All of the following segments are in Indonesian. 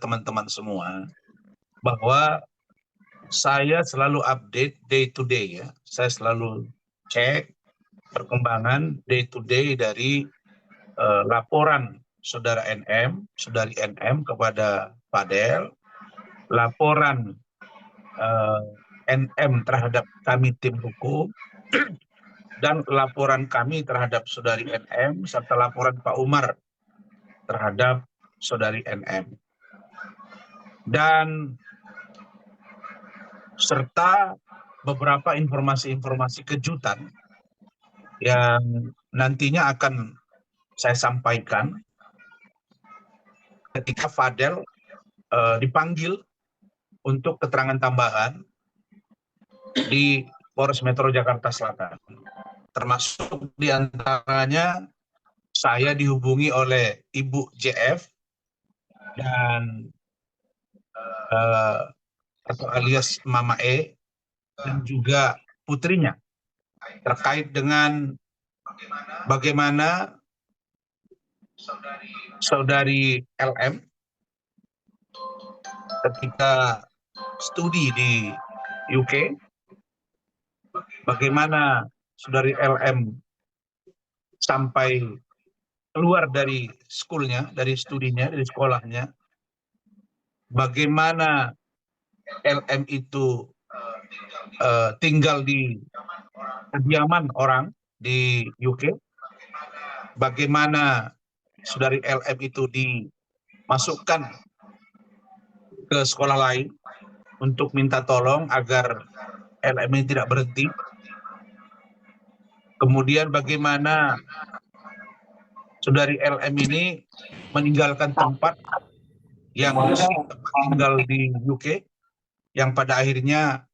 teman-teman semua bahwa saya selalu update day to day ya. Saya selalu cek perkembangan day to day dari laporan saudara NM, saudari NM kepada Fadel, laporan NM terhadap kami tim hukum, dan laporan kami terhadap saudari NM, serta laporan Pak Umar terhadap saudari NM. Dan serta beberapa informasi-informasi kejutan yang nantinya akan saya sampaikan ketika Fadel dipanggil untuk keterangan tambahan di Polres Metro Jakarta Selatan. Termasuk diantaranya saya dihubungi oleh Ibu JF dan atau alias Mama E dan juga putrinya terkait dengan bagaimana saudari LM ketika studi di UK, bagaimana saudari LM sampai keluar dari schoolnya, dari studinya, dari sekolahnya, bagaimana LM itu tinggal di kediaman orang di UK, bagaimana saudari LM itu dimasukkan ke sekolah lain untuk minta tolong agar LM ini tidak berhenti. Kemudian bagaimana saudari LM ini meninggalkan tempat yang tinggal di UK, yang pada akhirnya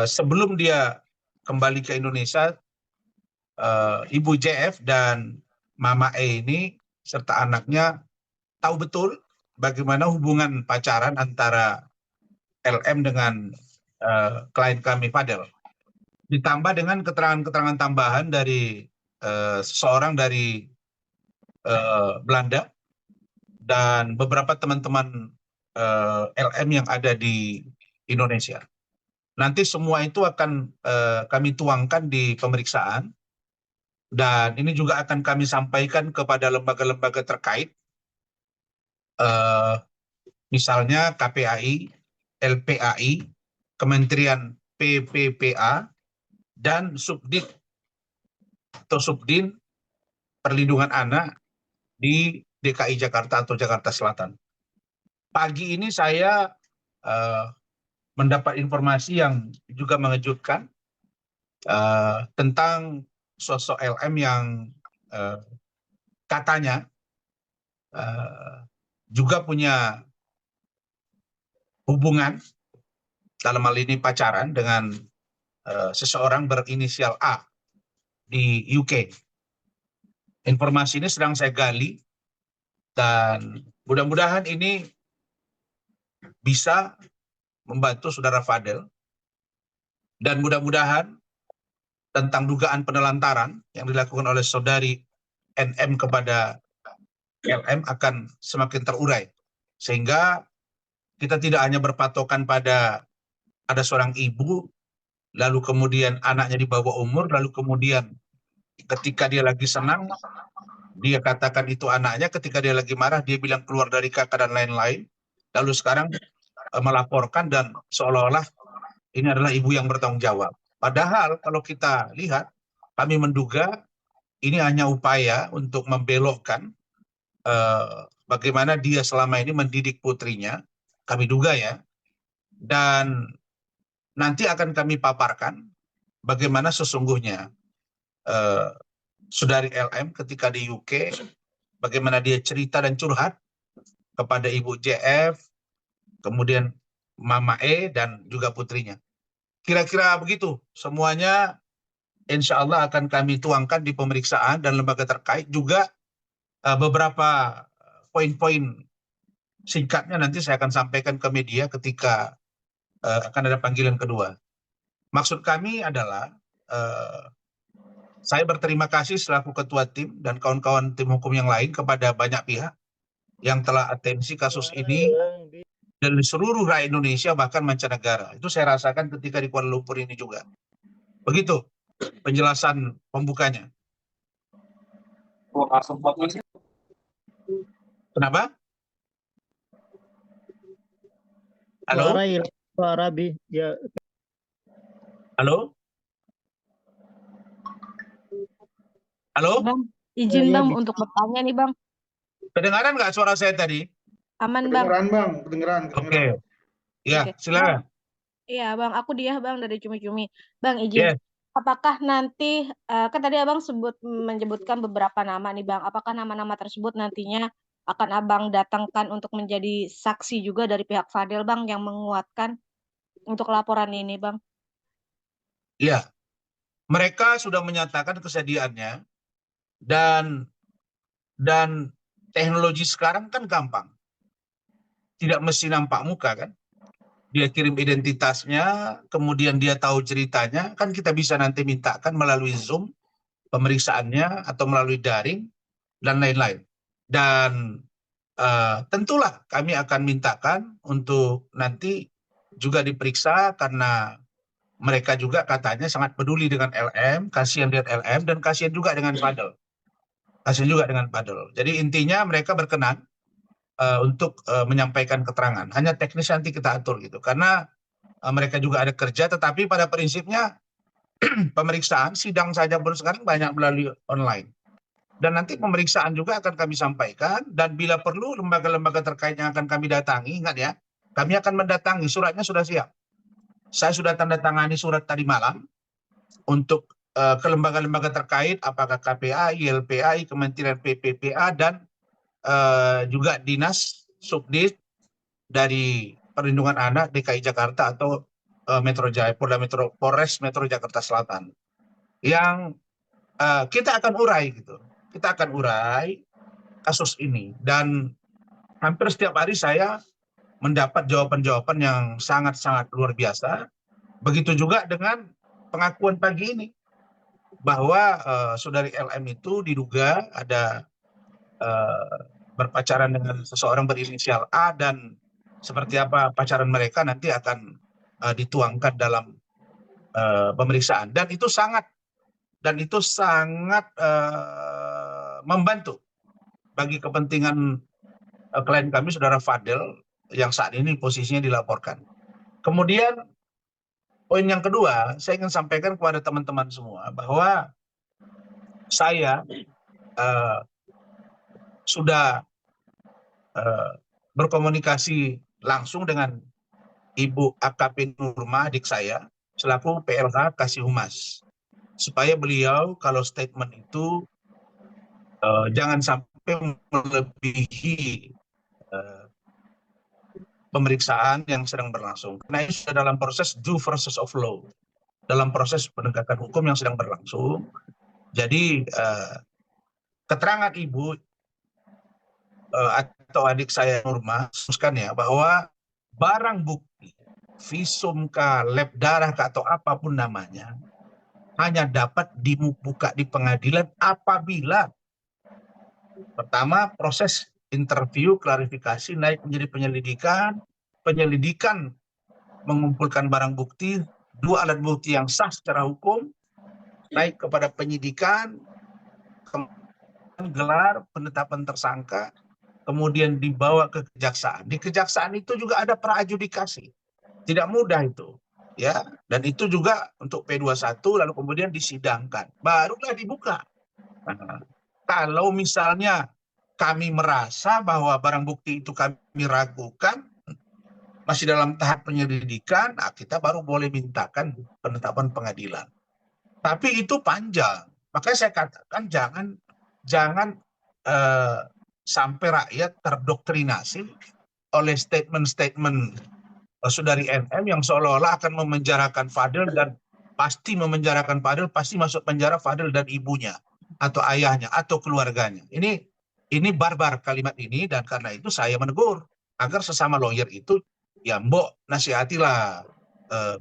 sebelum dia kembali ke Indonesia, Ibu JF dan Mama E ini serta anaknya tahu betul bagaimana hubungan pacaran antara LM dengan klien kami Fadel. Ditambah dengan keterangan-keterangan tambahan dari seseorang dari Belanda dan beberapa teman-teman LM yang ada di Indonesia. Nanti semua itu akan kami tuangkan di pemeriksaan, dan ini juga akan kami sampaikan kepada lembaga-lembaga terkait, misalnya KPAI, LPAI, Kementerian PPPA, dan Subdit atau Subdin Perlindungan Anak di DKI Jakarta atau Jakarta Selatan. Pagi ini saya mendapat informasi yang juga mengejutkan tentang sosok LM yang katanya juga punya hubungan, dalam hal ini pacaran, dengan seseorang berinisial A di UK. Informasi ini sedang saya gali dan mudah-mudahan ini bisa membantu saudara Fadel, dan mudah-mudahan tentang dugaan penelantaran yang dilakukan oleh saudari NM kepada LM akan semakin terurai, sehingga kita tidak hanya berpatokan pada ada seorang ibu, lalu kemudian anaknya di bawah umur, lalu kemudian ketika dia lagi senang dia katakan itu anaknya, ketika dia lagi marah dia bilang keluar dari kakak dan lain-lain, lalu sekarang melaporkan dan seolah-olah ini adalah ibu yang bertanggung jawab. Padahal kalau kita lihat, kami menduga ini hanya upaya untuk membelokkan bagaimana dia selama ini mendidik putrinya, kami duga ya, dan nanti akan kami paparkan bagaimana sesungguhnya saudari LM ketika di UK, bagaimana dia cerita dan curhat kepada Ibu JF, kemudian Mama E, dan juga putrinya. Kira-kira begitu, semuanya insya Allah akan kami tuangkan di pemeriksaan dan lembaga terkait. Juga beberapa poin-poin singkatnya nanti saya akan sampaikan ke media ketika akan ada panggilan kedua. Maksud kami adalah saya berterima kasih selaku ketua tim dan kawan-kawan tim hukum yang lain kepada banyak pihak yang telah atensi kasus ini dari seluruh rakyat Indonesia bahkan mancanegara. Itu saya rasakan ketika di Kuala Lumpur ini juga. Begitu penjelasan pembukanya. Kenapa? Halo? Suara hilang, suara ya. Halo? Halo? Bang, izin Ya, Bang bisa. untuk bertanya nih Bang. Kedengaran nggak suara saya tadi? Aman Bang. Kedengeran Bang, kedengeran. Oke. Ya, Oke. silakan. Iya Bang, aku Diah Bang dari Cumi-Cumi. Bang izin, Yes. apakah nanti, kan tadi Abang menyebutkan beberapa nama nih Bang, apakah nama-nama tersebut nantinya akan Abang datangkan untuk menjadi saksi juga dari pihak Fadel Bang yang menguatkan untuk laporan ini Bang? Ya, mereka sudah menyatakan kesediaannya dan teknologi sekarang kan gampang. Tidak mesti nampak muka kan. Dia kirim identitasnya, kemudian dia tahu ceritanya, kan kita bisa nanti mintakan melalui Zoom pemeriksaannya atau melalui daring dan lain-lain. Dan tentulah kami akan mintakan untuk nanti juga diperiksa karena mereka juga katanya sangat peduli dengan LM, kasihan lihat LM dan kasihan juga dengan Fadel. Kasihan juga dengan Fadel. Jadi intinya mereka berkenan untuk menyampaikan keterangan. Hanya teknis nanti kita atur gitu. Karena mereka juga ada kerja, tetapi pada prinsipnya pemeriksaan sidang saja pun sekarang banyak melalui online. Dan nanti pemeriksaan juga akan kami sampaikan, dan bila perlu lembaga-lembaga terkait yang akan kami datangi, ingat ya, kami akan mendatangi, suratnya sudah siap. Saya sudah tanda tangani surat tadi malam untuk ke lembaga-lembaga terkait, apakah KPAI, YLPAI, Kementerian PPPA, dan juga Dinas Subdit dari Perlindungan Anak DKI Jakarta atau Metro Jaya, Polres Metro Jakarta Selatan. Yang kita akan urai gitu. Kita akan urai kasus ini, dan hampir setiap hari saya mendapat jawaban-jawaban yang sangat-sangat luar biasa. Begitu juga dengan pengakuan pagi ini bahwa saudari LM itu diduga ada berpacaran dengan seseorang berinisial A, dan seperti apa pacaran mereka nanti akan dituangkan dalam pemeriksaan, dan itu sangat membantu bagi kepentingan klien kami, saudara Fadel, yang saat ini posisinya dilaporkan. Kemudian poin yang kedua, saya ingin sampaikan kepada teman-teman semua bahwa saya sudah berkomunikasi langsung dengan Ibu AKP Nurma, adik saya, selaku PLH Kasih Humas, supaya beliau kalau statement itu jangan sampai melebihi pemeriksaan yang sedang berlangsung. Karena ini sudah dalam proses due process of law, dalam proses penegakan hukum yang sedang berlangsung. Jadi keterangan ibu atau adik saya Nurma sebutkan ya bahwa barang bukti visum kah, lab darah kah, atau apapun namanya hanya dapat dibuka di pengadilan apabila pertama proses interview, klarifikasi naik menjadi penyelidikan mengumpulkan barang bukti, 2 alat bukti yang sah secara hukum, naik kepada penyidikan, kemudian gelar penetapan tersangka, kemudian dibawa ke kejaksaan. Di kejaksaan itu juga ada praadjudikasi. Tidak mudah itu, ya. Dan itu juga untuk P21, lalu kemudian disidangkan, barulah dibuka. Nah, kalau misalnya kami merasa bahwa barang bukti itu kami ragukan, masih dalam tahap penyelidikan, nah kita baru boleh mintakan penetapan pengadilan. Tapi itu panjang. Makanya saya katakan jangan sampai rakyat terdoktrinasi oleh statement-statement saudari NM yang seolah-olah akan memenjarakan Fadel, dan pasti memenjarakan Fadel, pasti masuk penjara Fadel dan ibunya atau ayahnya atau keluarganya. Ini barbar kalimat ini, dan karena itu saya menegur agar sesama lawyer itu ya mbok nasihatilah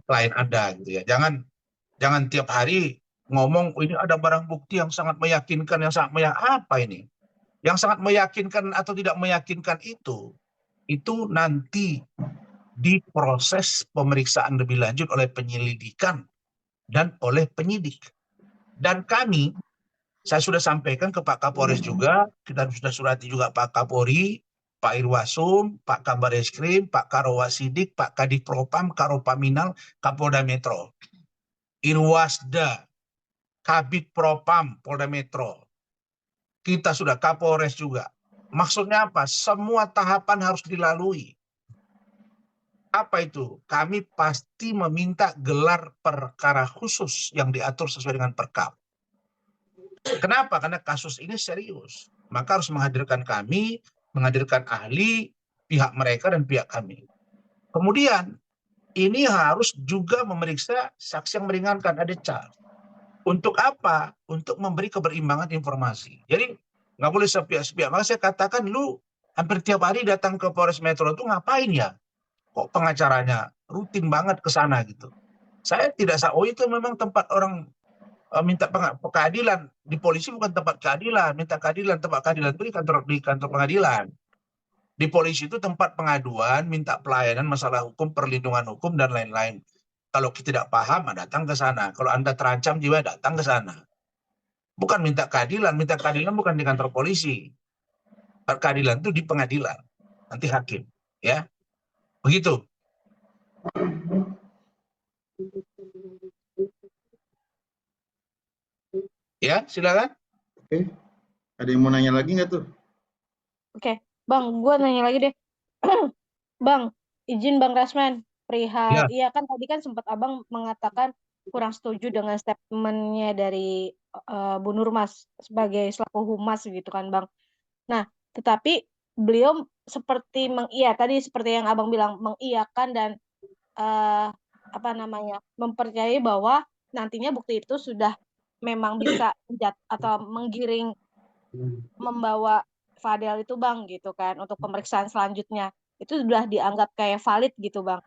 klien Anda gitu ya. Jangan tiap hari ngomong ini ada barang bukti yang sangat meyakinkan, yang sangat apa ini? Yang sangat meyakinkan atau tidak meyakinkan itu nanti diproses pemeriksaan lebih lanjut oleh penyelidikan dan oleh penyidik. Dan kami, saya sudah sampaikan ke Pak Kapolres juga, kita sudah surati juga Pak Kapolri, Pak Irwasum, Pak Kabar Eskrim, Pak Karawasidik, Pak Kadif Propam, Karopaminal, Kapolda Metro, Irwasda, Kabid Propam, Polda Metro. Kita sudah Kapolres juga. Maksudnya apa? Semua tahapan harus dilalui. Apa itu? Kami pasti meminta gelar perkara khusus yang diatur sesuai dengan Perkap. Kenapa? Karena kasus ini serius. Maka harus menghadirkan kami, menghadirkan ahli, pihak mereka dan pihak kami. Kemudian, ini harus juga memeriksa saksi yang meringankan, ada charge. Untuk apa? Untuk memberi keberimbangan informasi. Jadi, nggak boleh sepihak-sepihak. Maka saya katakan, lu hampir tiap hari datang ke Polres Metro itu ngapain ya? Kok pengacaranya rutin banget ke sana gitu. Saya tidak oh itu memang tempat orang minta keadilan. Di polisi bukan tempat keadilan, minta keadilan, tempat keadilan itu di kantor pengadilan. Di polisi itu tempat pengaduan, minta pelayanan masalah hukum, perlindungan hukum dan lain-lain. Kalau kita tidak paham, datang ke sana. Kalau Anda terancam jiwa, datang ke sana. Bukan minta keadilan bukan di kantor polisi. Keadilan itu di pengadilan, nanti hakim, ya. Begitu. Ya, silakan. Oke. Ada yang mau nanya lagi nggak tuh? Oke, Bang, gue nanya lagi deh. Bang, izin Bang Rasman, perihal, iya kan tadi kan sempat Abang mengatakan kurang setuju dengan statementnya dari Bu Nurmas sebagai selaku humas gitu kan Bang. Nah, tetapi beliau seperti tadi seperti yang Abang bilang, mengiyakan dan mempercayai bahwa nantinya bukti itu sudah memang bisa atau menggiring membawa Fadel itu Bang gitu kan untuk pemeriksaan selanjutnya itu sudah dianggap kayak valid gitu Bang.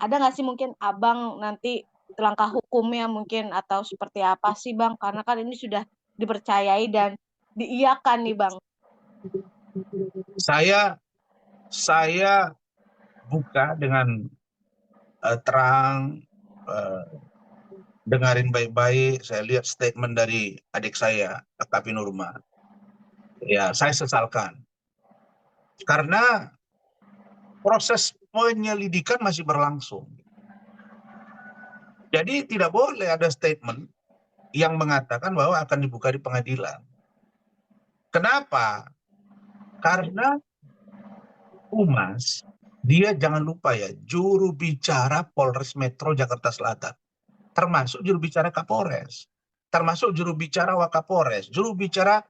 Ada nggak sih mungkin Abang nanti langkah hukumnya mungkin atau seperti apa sih Bang? Karena kan ini sudah dipercayai dan diiyakan nih Bang. Saya buka dengan terang, dengarin baik-baik. Saya lihat statement dari adik saya, AKP Nurma. Ya, saya sesalkan. Karena proses penyelidikan masih berlangsung. Jadi tidak boleh ada statement yang mengatakan bahwa akan dibuka di pengadilan. Kenapa? Karena Humas, dia jangan lupa ya, juru bicara Polres Metro Jakarta Selatan. Termasuk juru bicara Kapolres. Termasuk juru bicara Wakapolres, juru bicara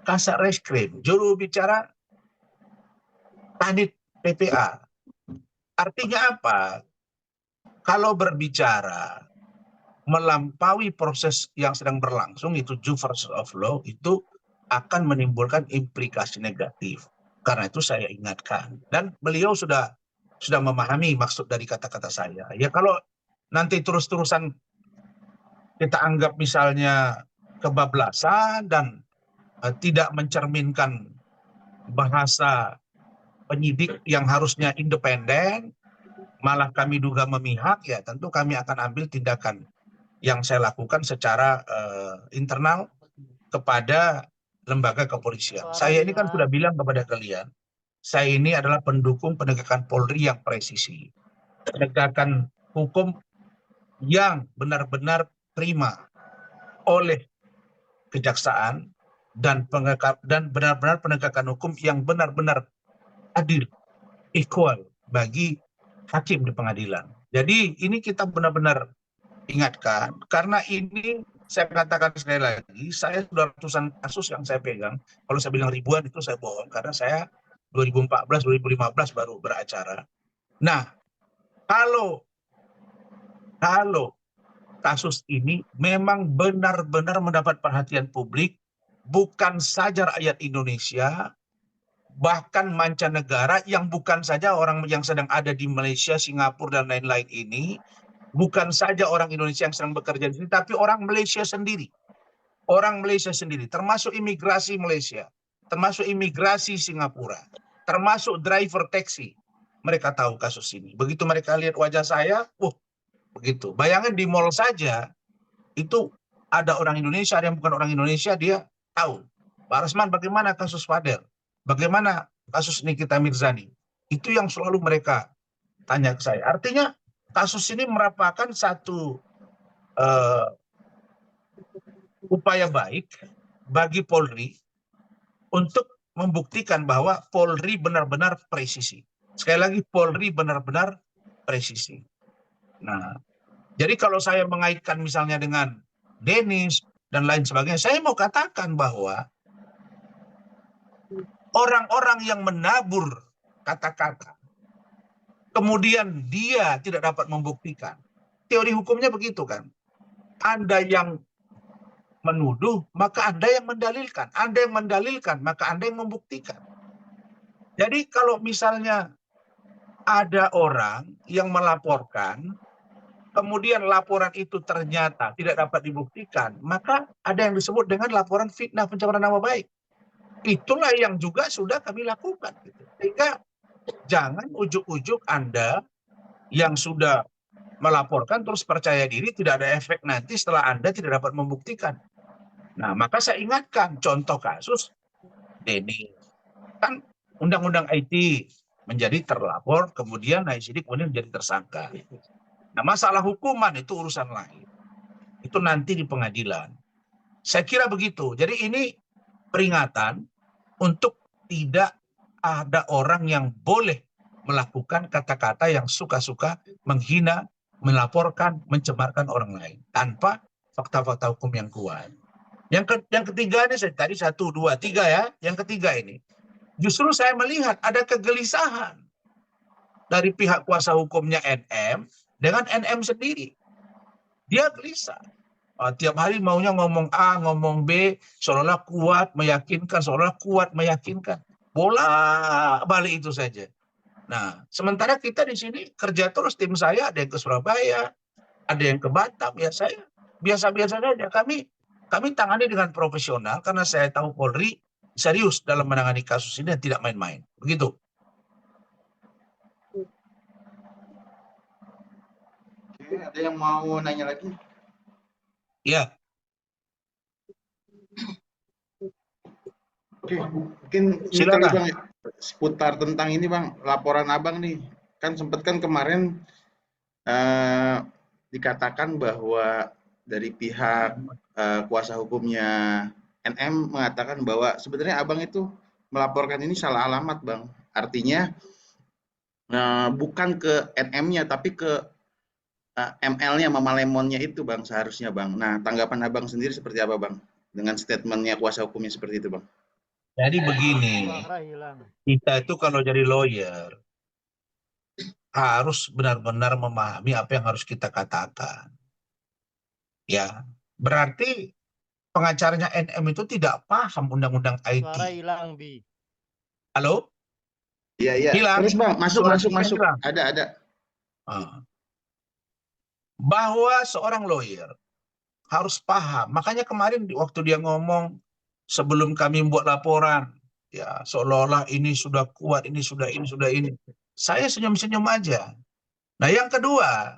Kasat Reskrim, juru bicara Kanit PPA. Artinya apa? Kalau berbicara melampaui proses yang sedang berlangsung, itu due process of law, itu akan menimbulkan implikasi negatif. Karena itu saya ingatkan. Dan beliau sudah memahami maksud dari kata-kata saya. Ya kalau nanti terus-terusan kita anggap misalnya kebablasan dan tidak mencerminkan bahasa penyidik yang harusnya independen, malah kami duga memihak, ya tentu kami akan ambil tindakan yang saya lakukan secara internal kepada lembaga kepolisian. Saya ini kan sudah bilang kepada kalian, saya ini adalah pendukung penegakan Polri yang presisi. Penegakan hukum yang benar-benar prima oleh kejaksaan dan benar-benar penegakan hukum yang benar-benar adil, equal bagi hakim di pengadilan. Jadi ini kita benar-benar ingatkan, karena ini saya katakan sekali lagi, saya sudah ratusan kasus yang saya pegang. Kalau saya bilang ribuan itu saya bohong, karena saya 2014-2015 baru beracara. Nah, kalau kasus ini memang benar-benar mendapat perhatian publik, bukan saja rakyat Indonesia, bahkan mancanegara yang bukan saja orang yang sedang ada di Malaysia, Singapura, dan lain-lain ini, bukan saja orang Indonesia yang sedang bekerja di sini, tapi orang Malaysia sendiri. Orang Malaysia sendiri, termasuk imigrasi Malaysia. termasuk imigrasi Singapura, termasuk driver taksi. Mereka tahu kasus ini. Begitu mereka lihat wajah saya, begitu. Bayangin di mall saja, itu ada orang Indonesia, ada yang bukan orang Indonesia, dia tahu. Pak Rasman, bagaimana kasus Fadel? Bagaimana kasus Nikita Mirzani? Itu yang selalu mereka tanya ke saya. Artinya kasus ini merupakan satu upaya baik bagi Polri untuk membuktikan bahwa Polri benar-benar presisi. Sekali lagi, Polri benar-benar presisi. Nah, jadi kalau saya mengaitkan misalnya dengan Dennis dan lain sebagainya, saya mau katakan bahwa orang-orang yang menabur kata-kata, kemudian dia tidak dapat membuktikan. Teori hukumnya begitu kan. Anda yang menuduh, maka Anda yang mendalilkan. Anda yang mendalilkan, maka Anda yang membuktikan. Jadi kalau misalnya ada orang yang melaporkan, kemudian laporan itu ternyata tidak dapat dibuktikan, maka ada yang disebut dengan laporan fitnah pencemaran nama baik. Itulah yang juga sudah kami lakukan. Sehingga jangan ujuk-ujuk Anda yang sudah melaporkan terus percaya diri, tidak ada efek nanti setelah Anda tidak dapat membuktikan. Nah, maka saya ingatkan contoh kasus Denny. Kan Undang-Undang IT menjadi terlapor, kemudian naik sidik, kemudian menjadi tersangka. Nah, masalah hukuman itu urusan lain. Itu nanti di pengadilan. Saya kira begitu. Jadi ini peringatan untuk tidak ada orang yang boleh melakukan kata-kata yang suka-suka menghina, melaporkan, mencemarkan orang lain tanpa fakta-fakta hukum yang kuat. Yang ketiga ini, tadi 1, 2, 3 ya. Yang ketiga ini, justru saya melihat ada kegelisahan dari pihak kuasa hukumnya NM dengan NM sendiri. Dia gelisah. Tiap hari maunya ngomong A, ngomong B, seolah-olah kuat, meyakinkan, seolah-olah kuat, meyakinkan. Bola balik itu saja. Nah, sementara kita di sini kerja terus, tim saya ada yang ke Surabaya, ada yang ke Batam, ya saya biasa-biasa saja. Kami tangani dengan profesional karena saya tahu Polri serius dalam menangani kasus ini dan tidak main-main. Begitu. Oke, ada yang mau nanya lagi? Ya. Oke, mungkin ini Silakan. kali Bang, seputar tentang ini Bang, laporan Abang nih. Kan sempat kan kemarin dikatakan bahwa dari pihak kuasa hukumnya NM mengatakan bahwa sebenarnya Abang itu melaporkan ini salah alamat Bang. Artinya bukan ke NM-nya tapi ke ML-nya, Mama Lemonnya itu Bang seharusnya Bang. Nah, tanggapan Abang sendiri seperti apa Bang dengan statementnya kuasa hukumnya seperti itu Bang? Jadi begini, kita itu kalau jadi lawyer harus benar-benar memahami apa yang harus kita katakan. Ya, berarti pengacaranya NM itu tidak paham undang-undang IT. Suara hilang, Bi. Halo? Iya. Hilang. Terus Bang, masuk. Hilang. Ada. Bahwa seorang lawyer harus paham. Makanya kemarin waktu dia ngomong sebelum kami membuat laporan, ya seolah-olah ini sudah kuat, ini sudah ini. Saya senyum-senyum aja. Nah, yang kedua,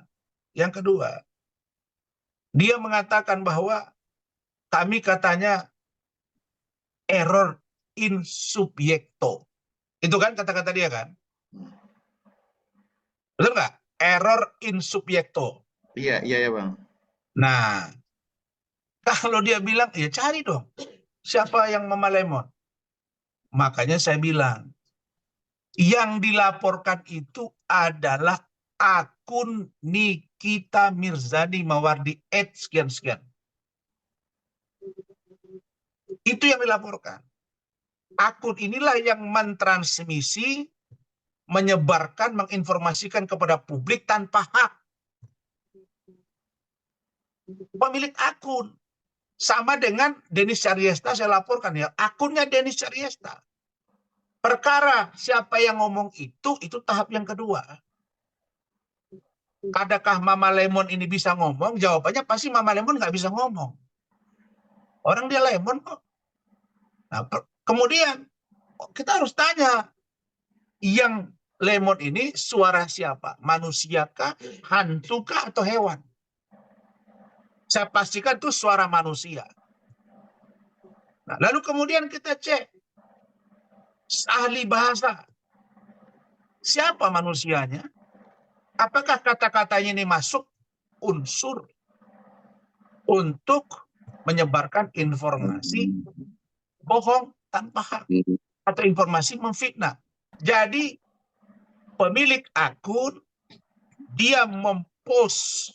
dia mengatakan bahwa kami katanya error in subjecto. Itu kan kata-kata dia kan? Betul nggak? Error in subjecto. Iya Bang. Nah, kalau dia bilang, ya cari dong. Siapa yang Mama Lemon? Makanya saya bilang, yang dilaporkan itu adalah akun Nikita Mirzani Mawardi @sekian-sekian. Itu yang dilaporkan. Akun inilah yang mentransmisi, menyebarkan, menginformasikan kepada publik tanpa hak. Pemilik akun. Sama dengan Dennis Caryesta saya laporkan ya. Akunnya Dennis Caryesta. Perkara siapa yang ngomong itu tahap yang kedua. Adakah Mama Lemon ini bisa ngomong? Jawabannya pasti Mama Lemon nggak bisa ngomong. Orang dia Lemon kok. Nah, Kemudian kita harus tanya, yang lemon ini suara siapa? Manusiakah, hantukah, atau hewan? Saya pastikan itu suara manusia. Nah, lalu kemudian kita cek ahli bahasa. Siapa manusianya? Apakah kata-katanya ini masuk unsur untuk menyebarkan informasi bohong tanpa hak atau informasi memfitnah? Jadi pemilik akun dia mempost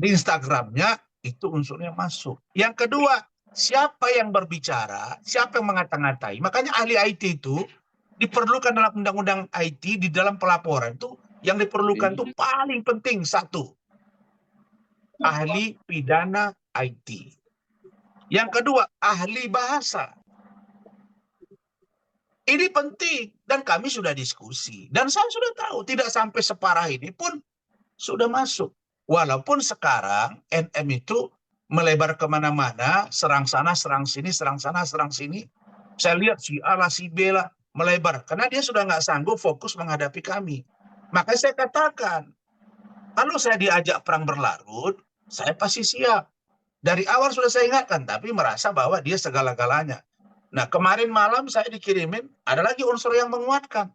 di Instagramnya itu unsurnya masuk. Yang kedua, siapa yang berbicara, siapa yang mengata-ngatai. Makanya ahli IT itu diperlukan dalam undang-undang IT, di dalam pelaporan itu yang diperlukan itu paling penting satu, ahli pidana IT. Yang kedua, ahli bahasa. Ini penting dan kami sudah diskusi dan saya sudah tahu tidak sampai separah ini pun sudah masuk. Walaupun sekarang NM itu melebar kemana-mana, serang sana, serang sini, serang sana, serang sini. Saya lihat si A lah, si B lah melebar karena dia sudah nggak sanggup fokus menghadapi kami. Makanya saya katakan, kalau saya diajak perang berlarut, saya pasti siap. Dari awal sudah saya ingatkan, tapi merasa bahwa dia segala-galanya. Nah, kemarin malam saya dikirimin, ada lagi unsur yang menguatkan.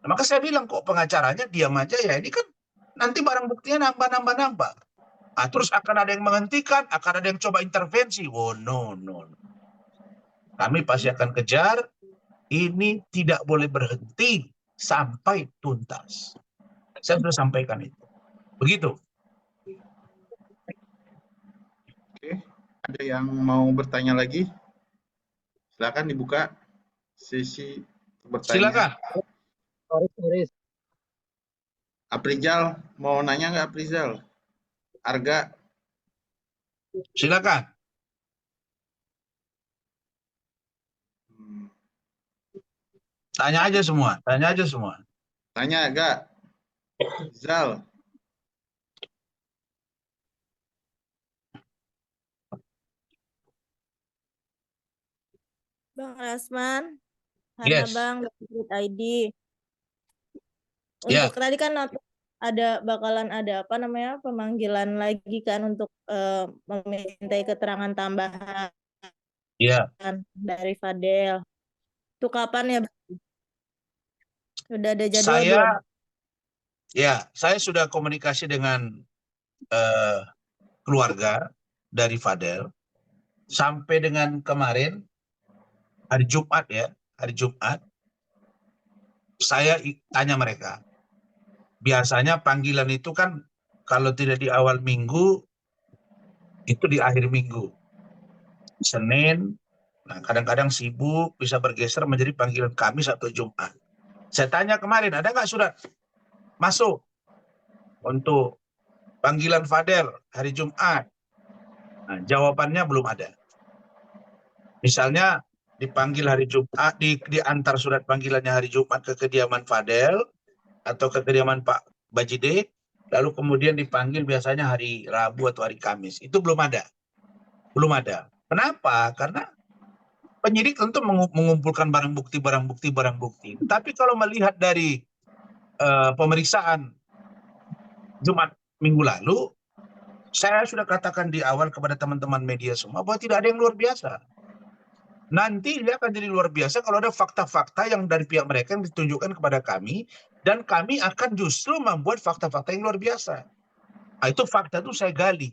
Nah, maka saya bilang, kok pengacaranya diam aja ya, ini kan nanti barang buktinya nambah. Nah, terus akan ada yang menghentikan, akan ada yang coba intervensi. Oh, no. Kami pasti akan kejar, ini tidak boleh berhenti sampai tuntas. Saya sudah sampaikan itu. Begitu. Oke, ada yang mau bertanya lagi? Silakan dibuka sesi bertanya. Silakan. Aris. Aprizal, mau nanya nggak Aprizal? Arga, Silakan. Tanya aja semua. tanya Arga. Zal, Bang Rasman, Yes. Bang dari ID. Ya. Untuk tadi kan bakalan ada pemanggilan lagi kan untuk memintai keterangan tambahan Iya. dari Fadel. Itu kapan ya, Bang? Sudah ada jadwal belum? Saya sudah komunikasi dengan keluarga dari Fadel. Sampai dengan kemarin, hari Jumat, saya tanya mereka. Biasanya panggilan itu kan kalau tidak di awal minggu, itu di akhir minggu. Senin, nah kadang-kadang sibuk, bisa bergeser menjadi panggilan Kamis atau Jumat. Saya tanya kemarin, ada nggak surat masuk untuk panggilan Fadel hari Jumat? Nah, jawabannya belum ada. Misalnya dipanggil hari Jumat, diantar surat panggilannya hari Jumat ke kediaman Fadel atau ke kediaman Pak Bajide, lalu kemudian dipanggil biasanya hari Rabu atau hari Kamis. Itu belum ada. Kenapa? Karena penyidik tentu mengumpulkan barang bukti. Tapi kalau melihat dari pemeriksaan Jumat minggu lalu, saya sudah katakan di awal kepada teman-teman media semua bahwa tidak ada yang luar biasa. Nanti dia akan jadi luar biasa kalau ada fakta-fakta yang dari pihak mereka yang ditunjukkan kepada kami, dan kami akan justru membuat fakta-fakta yang luar biasa. Nah, itu fakta itu saya gali.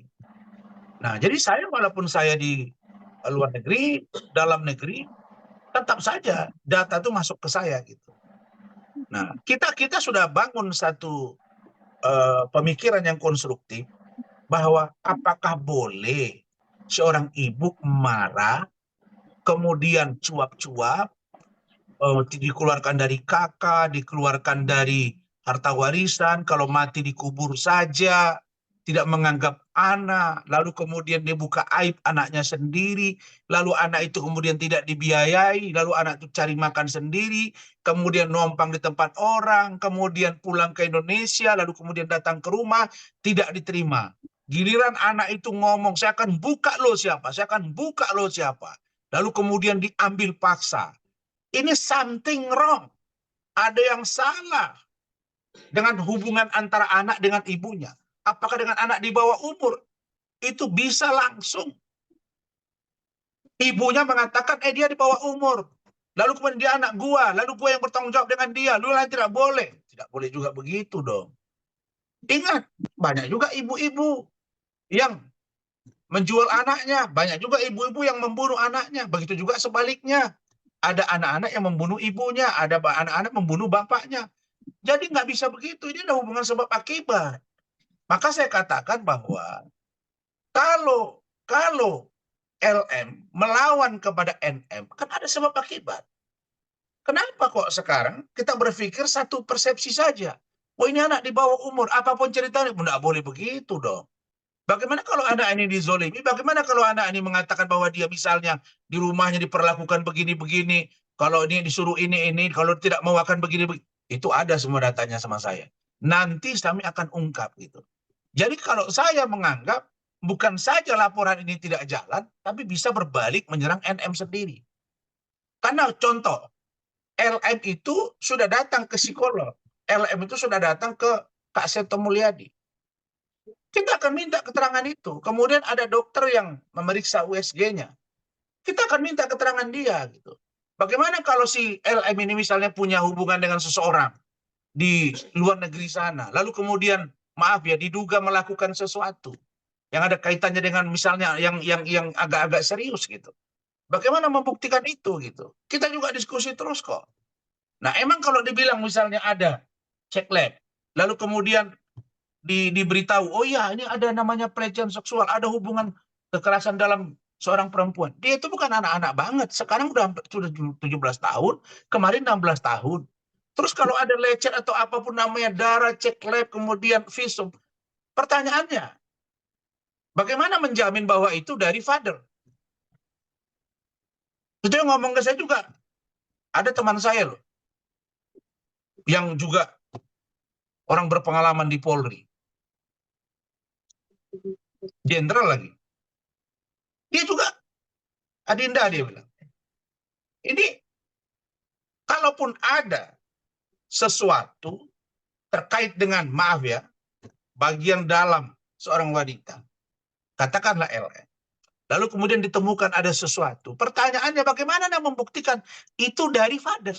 Nah, jadi saya walaupun saya di luar negeri, dalam negeri, tetap saja data itu masuk ke saya gitu. Nah, kita sudah bangun satu pemikiran yang konstruktif bahwa apakah boleh seorang ibu marah, kemudian cuap-cuap, dikeluarkan dari kakak, dikeluarkan dari harta warisan, kalau mati dikubur saja, tidak menganggap anak, lalu kemudian dia buka aib anaknya sendiri, lalu anak itu kemudian tidak dibiayai, lalu anak itu cari makan sendiri, kemudian numpang di tempat orang, kemudian pulang ke Indonesia, lalu kemudian datang ke rumah, tidak diterima. Giliran anak itu ngomong, saya akan buka lo siapa. lalu kemudian diambil paksa. Ini something wrong. Ada yang salah dengan hubungan antara anak dengan ibunya. Apakah dengan anak di bawah umur? Itu bisa langsung. Ibunya mengatakan, dia di bawah umur. Lalu kemudian dia anak gua, lalu gua yang bertanggung jawab dengan dia. Lu lain tidak boleh. Tidak boleh juga begitu dong. Ingat, banyak juga ibu-ibu yang menjual anaknya. Banyak juga ibu-ibu yang membunuh anaknya. Begitu juga sebaliknya. Ada anak-anak yang membunuh ibunya. Ada anak-anak membunuh bapaknya. Jadi nggak bisa begitu. Ini ada hubungan sebab akibat. Maka saya katakan bahwa kalau LM melawan kepada NM, kan ada sebab akibat. Kenapa kok sekarang kita berpikir satu persepsi saja? Oh, ini anak di bawah umur, apapun ceritanya, tidak boleh begitu dong. Bagaimana kalau anak ini dizolimi? Bagaimana kalau anak ini mengatakan bahwa dia misalnya di rumahnya diperlakukan begini-begini, kalau ini disuruh ini, kalau tidak mau akan begini-begini. Itu ada semua datanya sama saya. Nanti kami akan ungkap gitu. Jadi kalau saya menganggap bukan saja laporan ini tidak jalan, tapi bisa berbalik menyerang NM sendiri. Karena contoh, LM itu sudah datang ke psikolog. LM itu sudah datang ke Kak Seto Mulyadi. Kita akan minta keterangan itu. Kemudian ada dokter yang memeriksa USG-nya. Kita akan minta keterangan dia gitu. Bagaimana kalau si LM ini misalnya punya hubungan dengan seseorang di luar negeri sana, lalu kemudian maaf ya diduga melakukan sesuatu yang ada kaitannya dengan misalnya yang agak-agak serius gitu. Bagaimana membuktikan itu gitu? Kita juga diskusi terus kok. Nah, emang kalau dibilang misalnya ada cek lab, lalu kemudian diberitahu, oh ya ini ada namanya pelecehan seksual, ada hubungan kekerasan dalam seorang perempuan. Dia itu bukan anak-anak banget. Sekarang sudah 17 tahun, kemarin 16 tahun. Terus kalau ada lecet atau apapun namanya darah, cek lab, kemudian visum. Pertanyaannya, bagaimana menjamin bahwa itu dari father? Itu yang ngomong ke saya juga. Ada teman saya loh, yang juga orang berpengalaman di Polri. Jenderal lagi. Dia juga, Adinda dia bilang. Ini, kalaupun ada sesuatu terkait dengan, maaf ya, bagian dalam seorang wanita, katakanlah LN, lalu kemudian ditemukan ada sesuatu, pertanyaannya bagaimana Anda membuktikan itu dari father?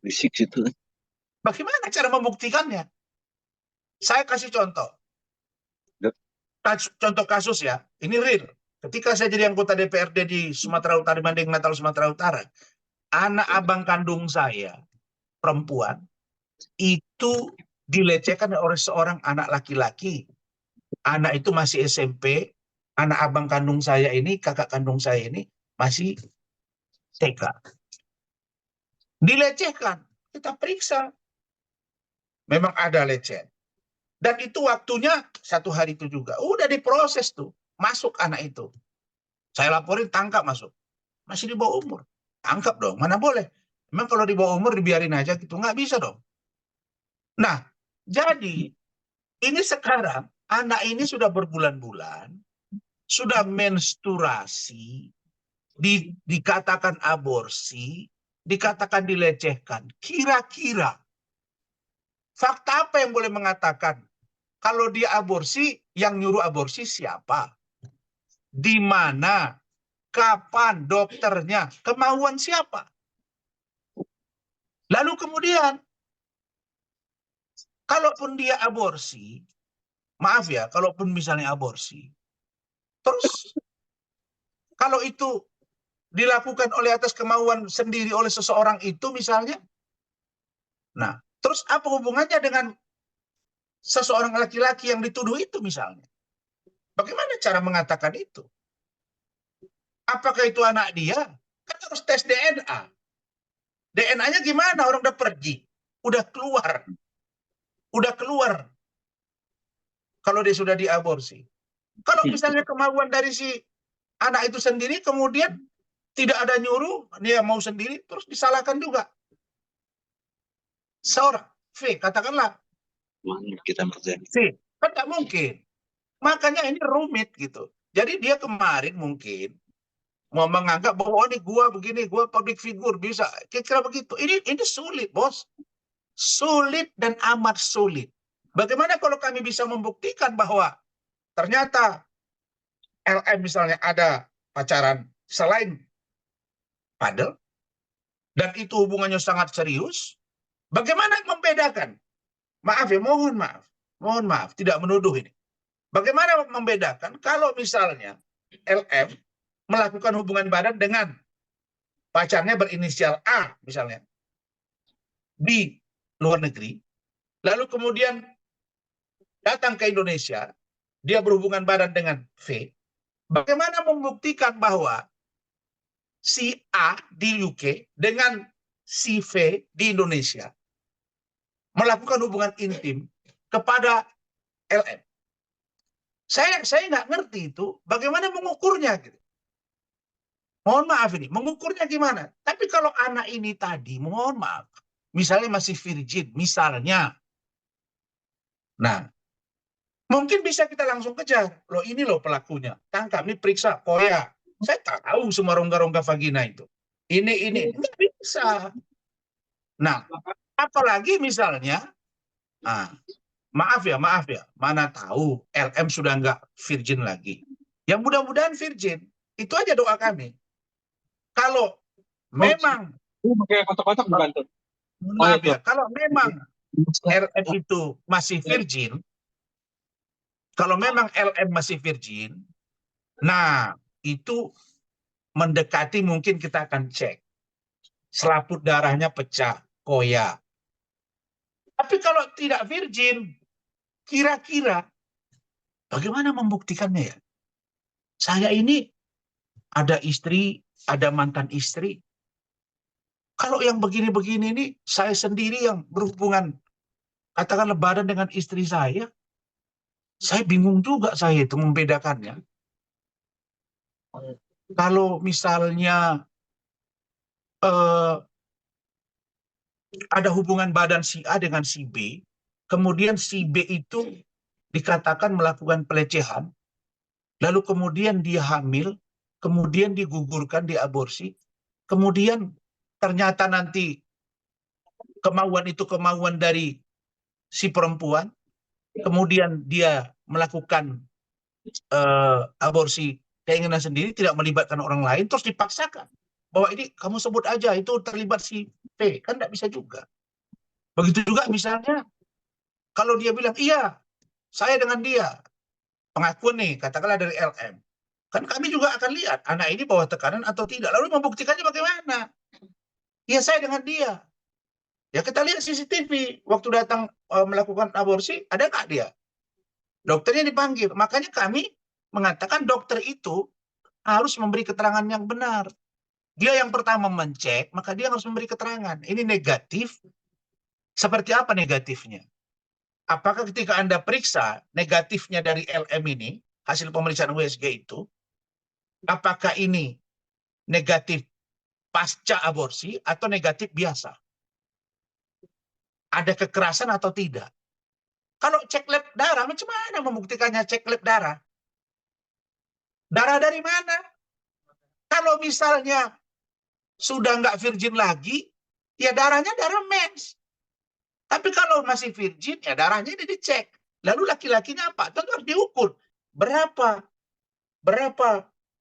Fisik itu. Bagaimana cara membuktikannya? Saya kasih contoh. Contoh kasus ya, ini real. Ketika saya jadi anggota DPRD di Sumatera Utara, di Mandeng Natal, Sumatera Utara, anak abang kandung saya, perempuan, itu dilecehkan oleh seorang anak laki-laki. Anak itu masih SMP, anak abang kandung saya ini, kakak kandung saya ini, masih TK. Dilecehkan, kita periksa. Memang ada lecet. Dan itu waktunya 1 hari itu juga. Udah diproses tuh, masuk anak itu. Saya laporin, tangkap masuk. Masih di bawah umur. Tangkap dong, mana boleh. Memang kalau di bawah umur dibiarin aja gitu, nggak bisa dong. Nah, jadi ini sekarang anak ini sudah berbulan-bulan, sudah menstruasi, dikatakan aborsi, dikatakan dilecehkan. Kira-kira fakta apa yang boleh mengatakan kalau dia aborsi, yang nyuruh aborsi siapa? Di mana? Kapan? Dokternya? Kemauan siapa? Lalu kemudian, kalaupun dia aborsi, maaf ya, kalaupun misalnya aborsi, terus kalau itu dilakukan oleh atas kemauan sendiri oleh seseorang itu misalnya, nah, terus apa hubungannya dengan seseorang laki-laki yang dituduh itu misalnya? Bagaimana cara mengatakan itu? Apakah itu anak dia? Kan harus tes DNA. DNA-nya gimana? Orang udah pergi, udah keluar. Kalau dia sudah diaborsi. Kalau misalnya kemauan dari si anak itu sendiri, kemudian tidak ada nyuruh, dia mau sendiri, terus disalahkan juga. Seorang V, katakanlah. Kita mengerjakan. V, kan tak mungkin. Makanya ini rumit gitu. Jadi dia kemarin mungkin mau menganggap bahwa ini gua begini, gua public figure bisa kira-kira begitu. Ini sulit, bos. Sulit dan amat sulit. Bagaimana kalau kami bisa membuktikan bahwa ternyata LM misalnya ada pacaran selain Fadel dan itu hubungannya sangat serius? Bagaimana membedakan? Maaf ya, mohon maaf, tidak menuduh ini. Bagaimana membedakan kalau misalnya LM melakukan hubungan badan dengan pacarnya berinisial A misalnya di luar negeri, lalu kemudian datang ke Indonesia, dia berhubungan badan dengan V, bagaimana membuktikan bahwa si A di UK dengan si V di Indonesia melakukan hubungan intim kepada LM? Saya nggak ngerti itu, bagaimana mengukurnya gitu. Mohon maaf ini, mengukurnya gimana? Tapi kalau anak ini tadi, mohon maaf, misalnya masih virgin, misalnya. Nah, mungkin bisa kita langsung kejar. Loh ini loh pelakunya, tangkap, ini periksa, koya. Saya tahu semua rongga-rongga vagina itu. Ini, nggak bisa. Nah, apalagi misalnya, maaf ya, mana tahu LM sudah nggak virgin lagi. Yang mudah-mudahan virgin, itu aja doa kami. Kalau memang, pakai kotak-kotak bukan tuh? maaf ya, kalau memang LM itu masih virgin, kalau memang LM masih virgin, nah itu mendekati mungkin kita akan cek. Selaput darahnya pecah, koya. Tapi kalau tidak virgin, kira-kira bagaimana membuktikannya ya? Saya ini ada istri, ada mantan istri. Kalau yang begini-begini ini, saya sendiri yang berhubungan, katakanlah badan dengan istri saya bingung juga saya itu membedakannya. Kalau misalnya ada hubungan badan si A dengan si B, kemudian si B itu dikatakan melakukan pelecehan, lalu kemudian dia hamil, kemudian digugurkan, diaborsi, kemudian ternyata nanti kemauan itu kemauan dari si perempuan, kemudian dia melakukan aborsi keinginan sendiri, tidak melibatkan orang lain, terus dipaksakan bahwa ini kamu sebut aja itu terlibat si P, kan tidak bisa juga. Begitu juga misalnya kalau dia bilang iya saya dengan dia, pengakuan nih katakanlah dari LM, kan kami juga akan lihat anak ini bawah tekanan atau tidak, lalu membuktikannya bagaimana? Iya saya dengan dia, ya kita lihat CCTV waktu datang melakukan aborsi, ada nggak dia? Dokternya dipanggil. Makanya kami mengatakan dokter itu harus memberi keterangan yang benar. Dia yang pertama mencek, maka dia harus memberi keterangan. Ini negatif. Seperti apa negatifnya? Apakah ketika Anda periksa negatifnya dari LM ini, hasil pemeriksaan USG itu, apakah ini negatif pasca aborsi atau negatif biasa? Ada kekerasan atau tidak? Kalau cek lab darah, macam mana membuktikannya cek lab darah? Darah dari mana? Kalau misalnya sudah nggak virgin lagi, ya darahnya darah mens. Tapi kalau masih virgin, ya darahnya ini dicek. Lalu laki-lakinya apa? Tentu harus diukur. Berapa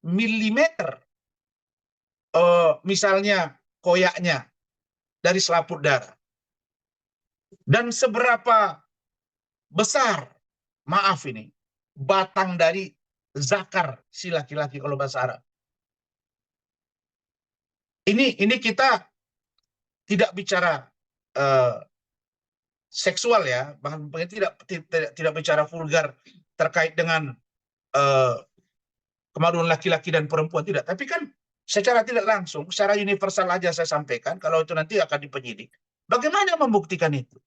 milimeter misalnya koyaknya dari selaput darah. Dan seberapa besar, maaf ini, batang dari zakar si laki-laki kalau bahasa Arab. Ini kita tidak bicara seksual ya, bahkan tidak bicara vulgar terkait dengan kemaluan laki-laki dan perempuan, tidak. Tapi kan secara tidak langsung, secara universal aja saya sampaikan, kalau itu nanti akan dipenyidik. Bagaimana membuktikan itu?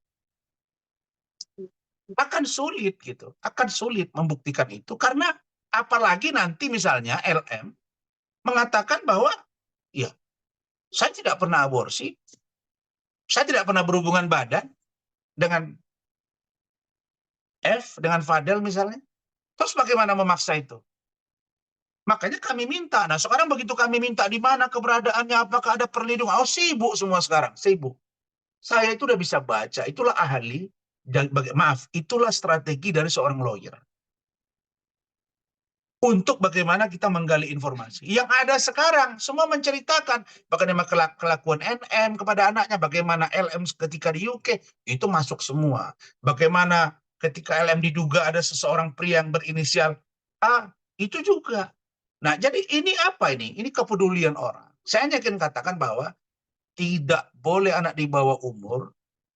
Akan sulit gitu, akan sulit membuktikan itu, karena apalagi nanti misalnya LM mengatakan bahwa ya saya tidak pernah aborsi, saya tidak pernah berhubungan badan dengan F, dengan Fadel misalnya. Terus bagaimana memaksa itu? Makanya kami minta. Nah sekarang begitu kami minta di mana keberadaannya, apakah ada perlindungan. Oh sibuk semua sekarang, sibuk. Saya itu udah bisa baca, itulah ahli, dan maaf, itulah strategi dari seorang lawyer. Untuk bagaimana kita menggali informasi. Yang ada sekarang, semua menceritakan bagaimana kelakuan NM kepada anaknya, bagaimana LM ketika di UK, itu masuk semua. Bagaimana ketika LM diduga ada seseorang pria yang berinisial A, itu juga. Nah, jadi ini apa ini? Ini kepedulian orang. Saya yakin katakan bahwa tidak boleh anak di bawah umur,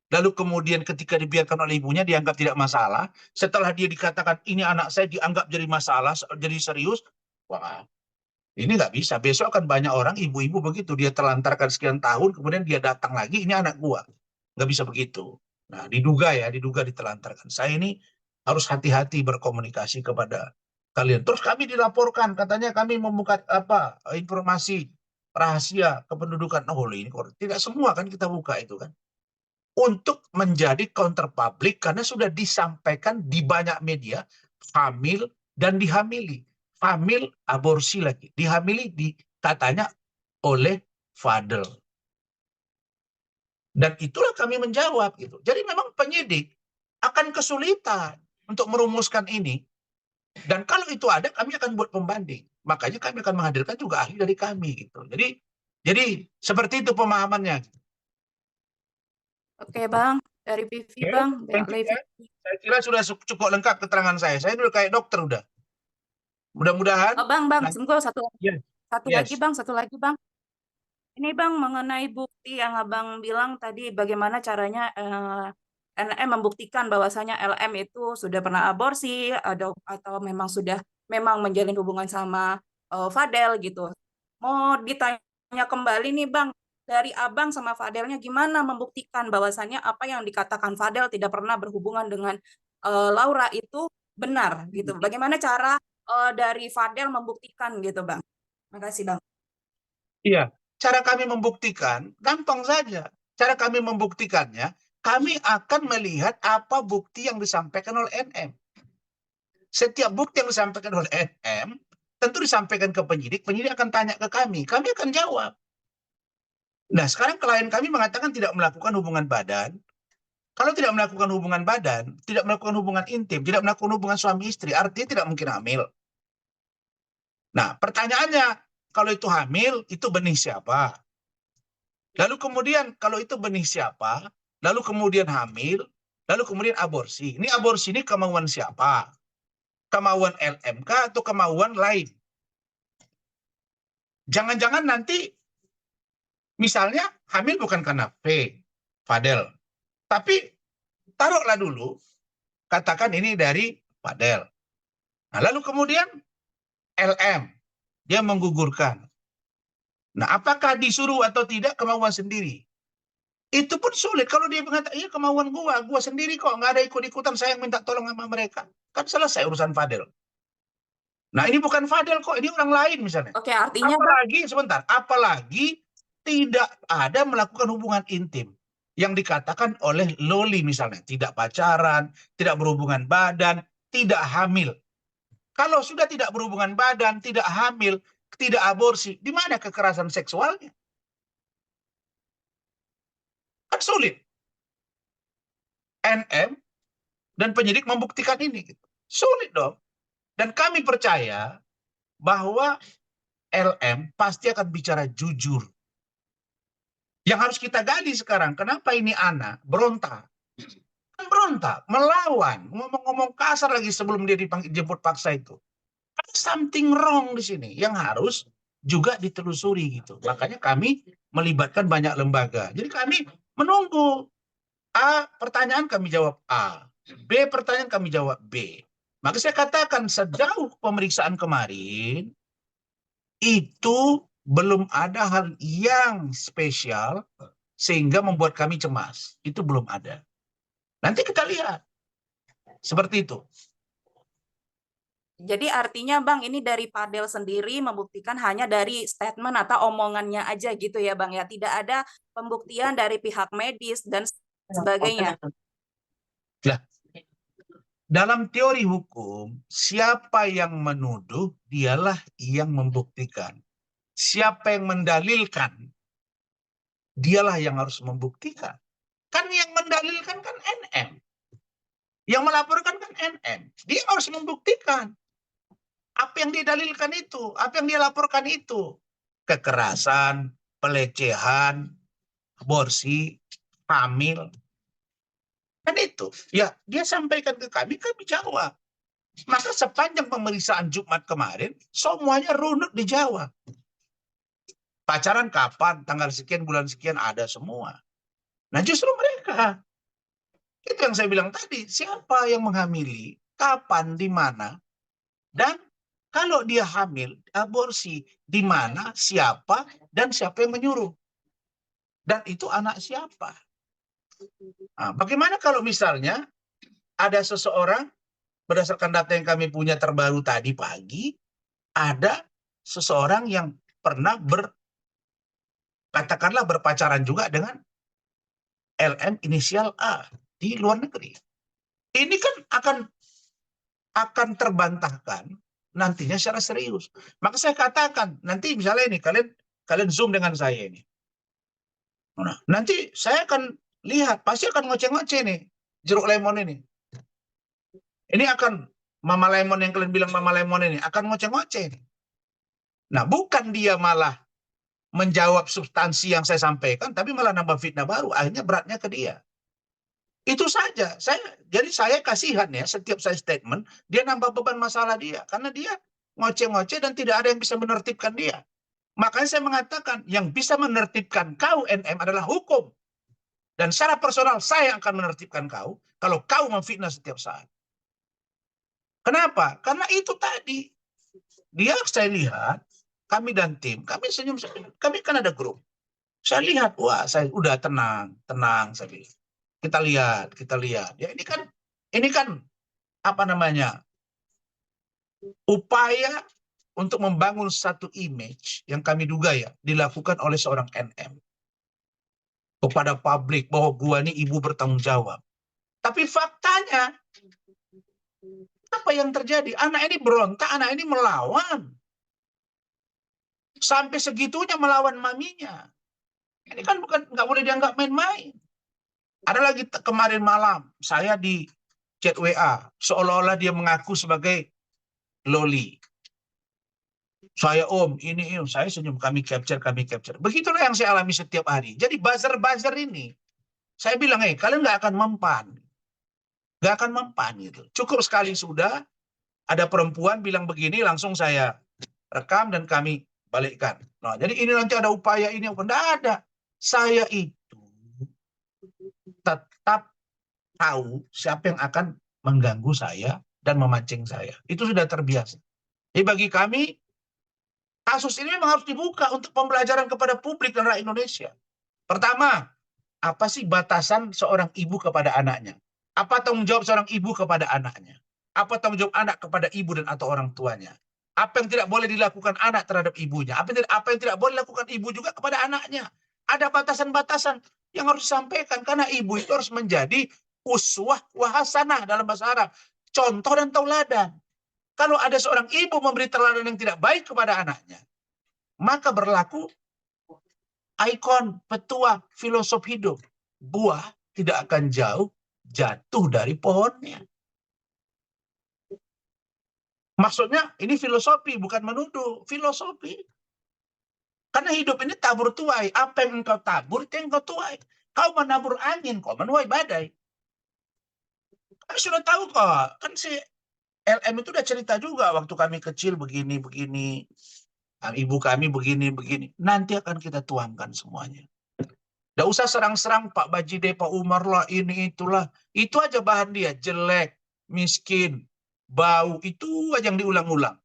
lalu kemudian ketika dibiarkan oleh ibunya dianggap tidak masalah, setelah dia dikatakan ini anak saya dianggap jadi masalah, jadi serius, wah ini nggak bisa. Besok akan banyak orang, ibu-ibu begitu, dia terlantarkan sekian tahun, kemudian dia datang lagi, ini anak gua. Nggak bisa begitu. Nah diduga ditelantarkan. Saya ini harus hati-hati berkomunikasi kepada kalian. Terus kami dilaporkan, katanya kami membuka informasi rahasia kependudukan. Oh ini tidak semua kan kita buka itu kan. Untuk menjadi counter publik karena sudah disampaikan di banyak media, hamil dan dihamili. Hamil, aborsi lagi. Dihamili katanya oleh Fadel. Dan itulah kami menjawab gitu. Jadi memang penyidik akan kesulitan untuk merumuskan ini. Dan kalau itu ada, kami akan buat pembanding. Makanya kami akan menghadirkan juga ahli dari kami gitu. Jadi seperti itu pemahamannya. Oke Bang, dari PV Oke, Bang, thank you, ya. Saya kira sudah cukup lengkap keterangan saya. Saya udah kayak dokter udah. Mudah-mudahan. Oh Bang, tunggu satu Yes. satu lagi Bang. Ini Bang mengenai bukti yang Abang bilang tadi, bagaimana caranya NM membuktikan bahwasanya LM itu sudah pernah aborsi atau memang menjalin hubungan sama Fadel gitu. Mau ditanya kembali nih Bang, dari Abang sama Fadelnya gimana membuktikan bahwasannya apa yang dikatakan Fadel tidak pernah berhubungan dengan Laura itu benar gitu. Bagaimana cara dari Fadel membuktikan gitu Bang? Makasih Bang. Iya, cara kami membuktikan gampang saja. Cara kami membuktikannya, kami akan melihat apa bukti yang disampaikan oleh NM. Setiap bukti yang disampaikan oleh NM tentu disampaikan ke penyidik akan tanya ke kami akan jawab. Nah, sekarang klien kami mengatakan tidak melakukan hubungan badan. Kalau tidak melakukan hubungan badan, tidak melakukan hubungan intim, tidak melakukan hubungan suami istri, artinya tidak mungkin hamil. Nah, pertanyaannya, kalau itu hamil, itu benih siapa? Lalu kemudian, kalau itu benih siapa? Lalu kemudian hamil, lalu kemudian aborsi. Ini aborsi ini kemauan siapa? Kemauan LMK atau kemauan lain? Jangan-jangan nanti, misalnya hamil bukan karena Fadel. Tapi taruhlah dulu, katakan ini dari Fadel. Nah, lalu kemudian LM, dia menggugurkan. Nah, apakah disuruh atau tidak kemauan sendiri? Itu pun sulit. Kalau dia mengatakan, iya kemauan gua sendiri kok, nggak ada ikut-ikutan, saya yang minta tolong sama mereka. Kan selesai urusan Fadel. Nah, ini bukan Fadel kok, ini orang lain misalnya. Oke, artinya apalagi tidak ada melakukan hubungan intim yang dikatakan oleh Loli misalnya, tidak pacaran, tidak berhubungan badan, tidak hamil. Kalau sudah tidak berhubungan badan, tidak hamil, tidak aborsi, di mana kekerasan seksualnya? Kan sulit. NM dan penyidik membuktikan ini. Sulit dong. Dan kami percaya bahwa LM pasti akan bicara jujur. Yang harus kita gali sekarang, kenapa ini anak berontak? Berontak, melawan, ngomong-ngomong kasar lagi sebelum dia dijemput paksa itu. Ada something wrong di sini yang harus juga ditelusuri gitu. Makanya kami melibatkan banyak lembaga. Jadi kami menunggu. A, pertanyaan kami jawab A. B, pertanyaan kami jawab B. Maka saya katakan sejauh pemeriksaan kemarin, itu belum ada hal yang spesial sehingga membuat kami cemas. Itu belum ada. Nanti kita lihat. Seperti itu. Jadi artinya Bang, ini dari Fadel sendiri membuktikan hanya dari statement atau omongannya aja gitu ya Bang ya. Tidak ada pembuktian dari pihak medis dan sebagainya. Nah, Dalam teori hukum, siapa yang menuduh, dialah yang membuktikan. Siapa yang mendalilkan, dialah yang harus membuktikan. Kan yang mendalilkan kan NM. Yang melaporkan kan NM. Dia harus membuktikan. Apa yang didalilkan itu, apa yang dia laporkan itu. Kekerasan, pelecehan, aborsi, hamil. Kan itu. Ya, dia sampaikan ke kami jawab. Maka sepanjang pemeriksaan Jumat kemarin, semuanya runut dijawab. Pacaran kapan, tanggal sekian, bulan sekian, ada semua. Nah justru mereka. Itu yang saya bilang tadi, siapa yang menghamili, kapan, di mana, dan kalau dia hamil, aborsi, di mana, siapa, dan siapa yang menyuruh. Dan itu anak siapa. Nah, bagaimana kalau misalnya ada seseorang, berdasarkan data yang kami punya terbaru tadi pagi, ada seseorang yang pernah katakanlah berpacaran juga dengan LM inisial A di luar negeri. Ini kan akan terbantahkan nantinya secara serius. Maka saya katakan, nanti misalnya ini kalian zoom dengan saya ini. Nah, nanti saya akan lihat, pasti akan ngoceh-ngoceh nih jeruk lemon ini. Ini akan Mama Lemon yang kalian bilang Mama Lemon ini akan ngoceh-ngoceh. Nah, bukan dia malah menjawab substansi yang saya sampaikan, tapi malah nambah fitnah baru. Akhirnya beratnya ke dia. Itu saja. Jadi saya kasihan ya, setiap saya statement, dia nambah beban masalah dia. Karena dia ngoceh-ngoceh dan tidak ada yang bisa menertibkan dia. Makanya saya mengatakan, yang bisa menertibkan kau NM adalah hukum. Dan secara personal, saya akan menertibkan kau, kalau kau memfitnah setiap saat. Kenapa? Karena itu tadi. Dia saya lihat, kami dan tim, kami senyum-senyum. Kami kan ada grup. Saya lihat, wah saya udah tenang saya bilang. Kita lihat. Ya ini kan apa namanya? Upaya untuk membangun satu image yang kami duga ya dilakukan oleh seorang NM kepada publik bahwa gua ini ibu bertanggung jawab. Tapi faktanya apa yang terjadi? Anak ini berontak, anak ini melawan. Sampai segitunya melawan maminya. Ini kan nggak boleh dianggap main-main. Ada lagi kemarin malam, saya di chat WA, seolah-olah dia mengaku sebagai Loli. Saya ini saya senyum, kami capture. Begitulah yang saya alami setiap hari. Jadi buzzer ini, saya bilang, kalian nggak akan mempan. Nggak akan mempan gitu. Cukup sekali sudah, ada perempuan bilang begini, langsung saya rekam dan kami balikkan. Nah, jadi ini nanti ada upaya ini, enggak ada. Saya itu tetap tahu siapa yang akan mengganggu saya dan memancing saya. Itu sudah terbiasa. Jadi bagi kami, kasus ini memang harus dibuka untuk pembelajaran kepada publik dan rakyat Indonesia. Pertama, apa sih batasan seorang ibu kepada anaknya? Apa tanggung jawab seorang ibu kepada anaknya? Apa tanggung jawab anak kepada ibu dan atau orang tuanya? Apa yang tidak boleh dilakukan anak terhadap ibunya? Apa yang tidak boleh dilakukan ibu juga kepada anaknya? Ada batasan-batasan yang harus disampaikan, karena ibu itu harus menjadi uswah wa hasanah dalam bahasa Arab. Contoh dan tauladan. Kalau ada seorang ibu memberi teladan yang tidak baik kepada anaknya, maka berlaku ikon, petua, filosof hidup. Buah tidak akan jatuh dari pohonnya. Maksudnya ini filosofi, bukan menuduh. Filosofi. Karena hidup ini tabur tuai. Apa yang engkau tabur, itu yang engkau tuai. Kau menabur angin, kau menuai badai. Kami sudah tahu kok. Kan si LM itu udah cerita juga waktu kami kecil begini. Ibu kami begini. Nanti akan kita tuangkan semuanya. Nggak usah serang-serang Pak Bajide, Pak Umar lah, ini itulah. Itu aja bahan dia. Jelek, miskin, bau. Itu aja yang diulang-ulang.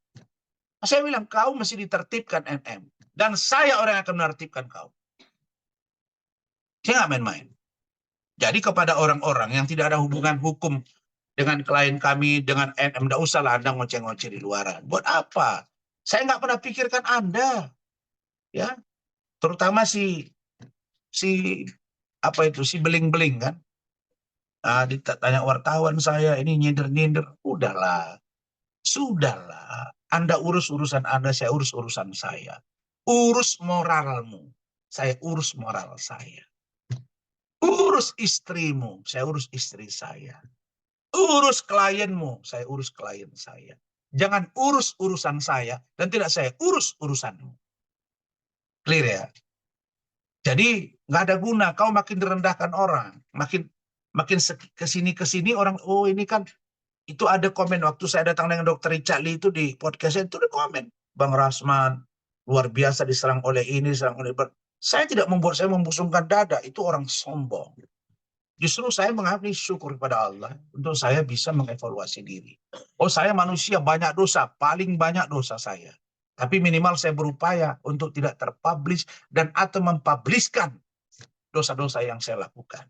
Saya bilang, kau mesti ditertibkan NM. Dan saya orang yang akan menertibkan kau. Saya nggak main-main. Jadi kepada orang-orang yang tidak ada hubungan hukum dengan klien kami, dengan NM, nggak usah lah Anda ngoceh-ngoceh di luaran. Buat apa? Saya nggak pernah pikirkan Anda. Ya, terutama si beling-beling kan. Ditanya wartawan saya, ini nyindir-nyindir. Sudahlah. Anda urus urusan Anda, saya urus urusan saya. Urus moralmu, saya urus moral saya. Urus istrimu, saya urus istri saya. Urus klienmu, saya urus klien saya. Jangan urus urusan saya dan tidak saya urus urusanmu. Clear ya? Jadi nggak ada guna kau makin direndahkan orang, makin kesini orang, oh ini kan, itu ada komen waktu saya datang dengan Dr. Richard Lee itu di podcastnya, itu ada komen, Bang Rasman luar biasa diserang oleh ini, diserang oleh saya tidak membuat saya membusungkan dada, itu orang sombong. Justru saya mengabdi syukur kepada Allah untuk saya bisa mengevaluasi diri. Oh, saya manusia banyak dosa, paling banyak dosa saya. Tapi minimal saya berupaya untuk tidak terpublish dan atau mempublishkan dosa-dosa yang saya lakukan.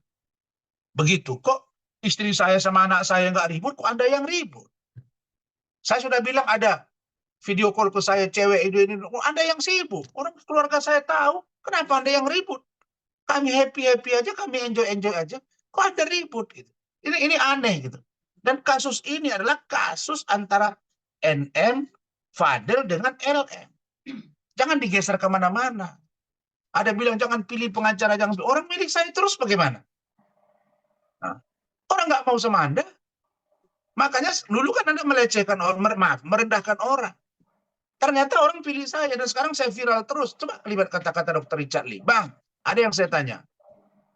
Begitu. Kok istri saya sama anak saya nggak ribut, kok Anda yang ribut? Saya sudah bilang ada video call ke saya, cewek ini, Anda yang sibuk. Orang keluarga saya tahu, kenapa Anda yang ribut? Kami happy-happy aja, kami enjoy-enjoy aja. Kok Anda ribut? Gitu. Ini aneh gitu. Dan kasus ini adalah kasus antara NM, Fadel dengan LM. Jangan digeser kemana-mana. Ada bilang jangan pilih pengacara, jangan pilih. Orang milik saya terus bagaimana? Nah, orang nggak mau sama Anda. Makanya dulu kan Anda melecehkan orang, merendahkan orang. Ternyata orang pilih saya dan sekarang saya viral terus. Coba lihat kata-kata Dr. Richard Lee. Bang, ada yang saya tanya.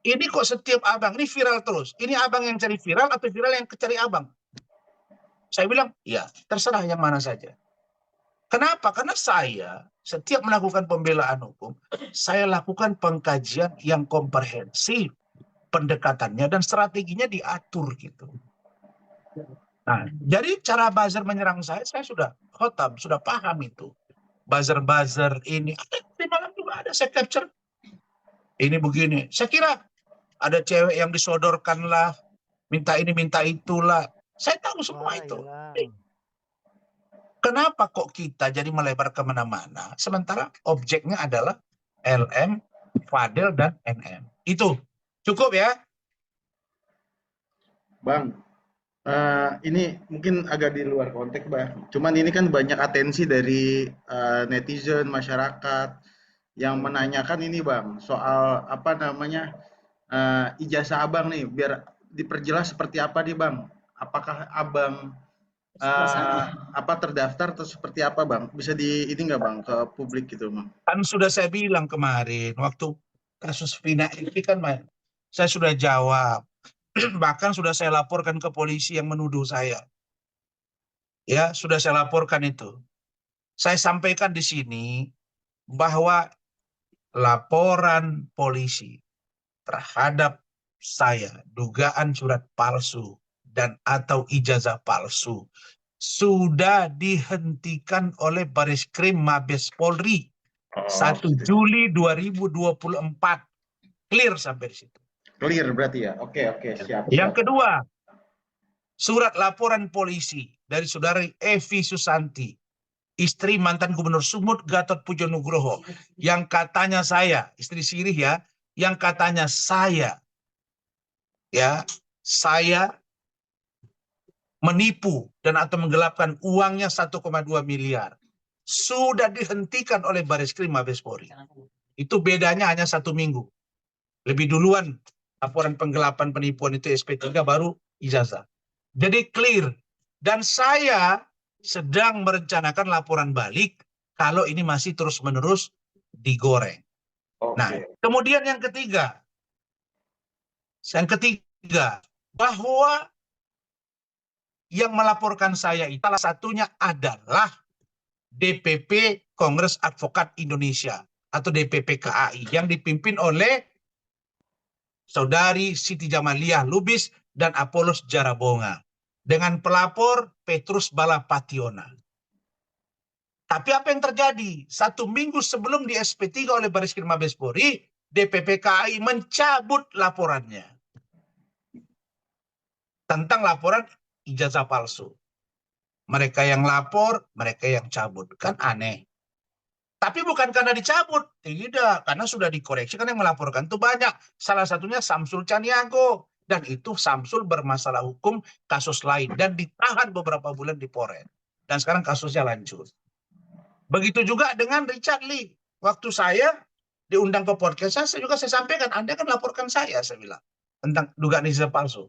Ini kok setiap abang, ini viral terus. Ini abang yang cari viral atau viral yang cari abang? Saya bilang, ya terserah yang mana saja. Kenapa? Karena saya setiap melakukan pembelaan hukum, saya lakukan pengkajian yang komprehensif. Pendekatannya dan strateginya diatur gitu. Nah, jadi cara buzzer menyerang saya sudah khotam, sudah paham itu. Buzzer ini, di malam juga ada, saya capture. Ini begini, saya kira ada cewek yang disodorkan lah, minta ini, minta itulah. Saya tahu semua itu. Kenapa kok kita jadi melebar kemana-mana, sementara objeknya adalah LM, Fadel, dan NM. Itu, cukup ya? Bang, ini mungkin agak di luar konteks, Bang. Cuman ini kan banyak atensi dari netizen, masyarakat yang menanyakan ini, Bang, soal apa namanya ijazah Abang nih, biar diperjelas seperti apa nih, Bang. Apakah Abang terdaftar atau seperti apa, Bang? Bisa di ini nggak, Bang, ke publik gitu, Bang? Kan sudah saya bilang kemarin waktu kasus Vina ini kan saya sudah jawab. Bahkan sudah saya laporkan ke polisi yang menuduh saya. Ya, sudah saya laporkan itu. Saya sampaikan di sini bahwa laporan polisi terhadap saya, dugaan surat palsu dan atau ijazah palsu, sudah dihentikan oleh Bareskrim Mabes Polri 1 Juli 2024. Clear sampai di situ. Clear berarti ya? Oke, siap. Yang kedua, surat laporan polisi dari saudari Evi Susanti, istri mantan Gubernur Sumut Gatot Pujo Nugroho, yang katanya saya, istri sirih ya, yang katanya saya menipu dan atau menggelapkan uangnya 1,2 miliar. Sudah dihentikan oleh Bareskrim Mabes Polri. Itu bedanya hanya 1 minggu. Lebih duluan laporan penggelapan penipuan itu SP3 baru ijazah. Jadi clear. Dan saya sedang merencanakan laporan balik kalau ini masih terus-menerus digoreng. Nah, kemudian yang ketiga, bahwa yang melaporkan saya itu salah satunya adalah DPP Kongres Advokat Indonesia atau DPP KAI yang dipimpin oleh Saudari Siti Jamaliah Lubis dan Apolos Jarabonga dengan pelapor Petrus Balapationa. Tapi apa yang terjadi? 1 minggu sebelum di SP3 oleh Bareskrim Mabes Polri, DPP KAI mencabut laporannya tentang laporan ijazah palsu. Mereka yang lapor, mereka yang cabut. Kan aneh. Tapi bukan karena dicabut. Tidak, karena sudah dikoreksi. Kan yang melaporkan itu banyak. Salah satunya Samsul Caniago Dan itu Samsul bermasalah hukum kasus lain dan ditahan beberapa bulan di Polres. Dan sekarang kasusnya lanjut. Begitu juga dengan Richard Lee. Waktu saya diundang ke podcast saya juga sampaikan, Anda kan laporkan saya bilang, tentang dugaan ijazah palsu.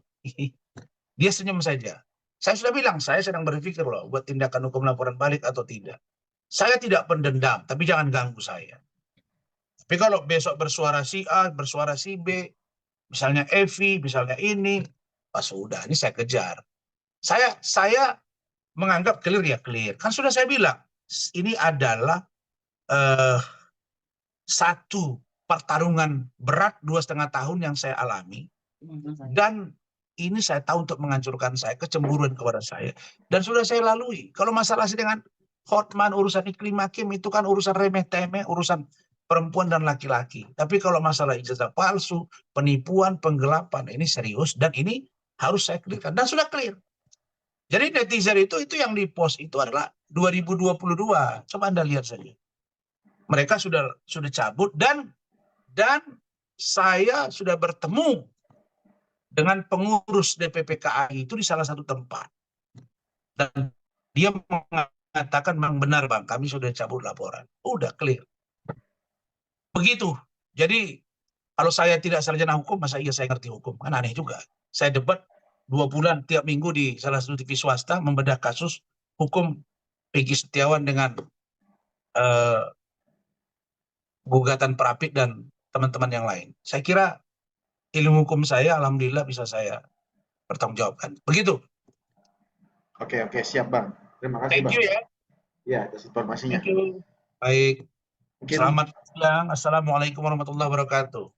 Dia senyum saja. Saya sudah bilang, saya sedang berpikir loh, buat tindakan hukum laporan balik atau tidak. Saya tidak pendendam, tapi jangan ganggu saya. Tapi kalau besok bersuara si A, bersuara si B, misalnya Evi, misalnya ini, sudah, ini saya kejar. Saya menganggap clear ya clear. Kan sudah saya bilang, ini adalah satu pertarungan berat 2,5 tahun yang saya alami. Dan ini saya tahu untuk menghancurkan saya, kecemburuan kepada saya. Dan sudah saya lalui. Kalau masalah dengan Hotman, urusan iklim hakim, itu kan urusan remeh-temeh, urusan perempuan dan laki-laki. Tapi kalau masalah ijazah palsu, penipuan, penggelapan, ini serius. Dan ini harus saya clearkan. Dan sudah clear. Jadi netizen itu yang di-post itu adalah 2022. Coba Anda lihat saja. Mereka sudah cabut dan saya sudah bertemu dengan pengurus DPP KAI itu di salah satu tempat. Dan dia mengatakan memang benar Bang, kami sudah cabut laporan. Udah clear. Begitu. Jadi kalau saya tidak sarjana hukum, masa iya saya ngerti hukum? Kan aneh juga. Saya debat 2 bulan tiap minggu di salah satu TV swasta membedah kasus hukum Peggy Setiawan dengan gugatan Perapit dan teman-teman yang lain. Saya kira ilmu hukum saya alhamdulillah bisa saya pertanggungjawabkan. Begitu. Oke, siap Bang. Terima kasih Thank Bang. you ya. Ya, atas informasinya. Thank you. Baik. Mungkin Selamat siang. Assalamualaikum warahmatullahi wabarakatuh.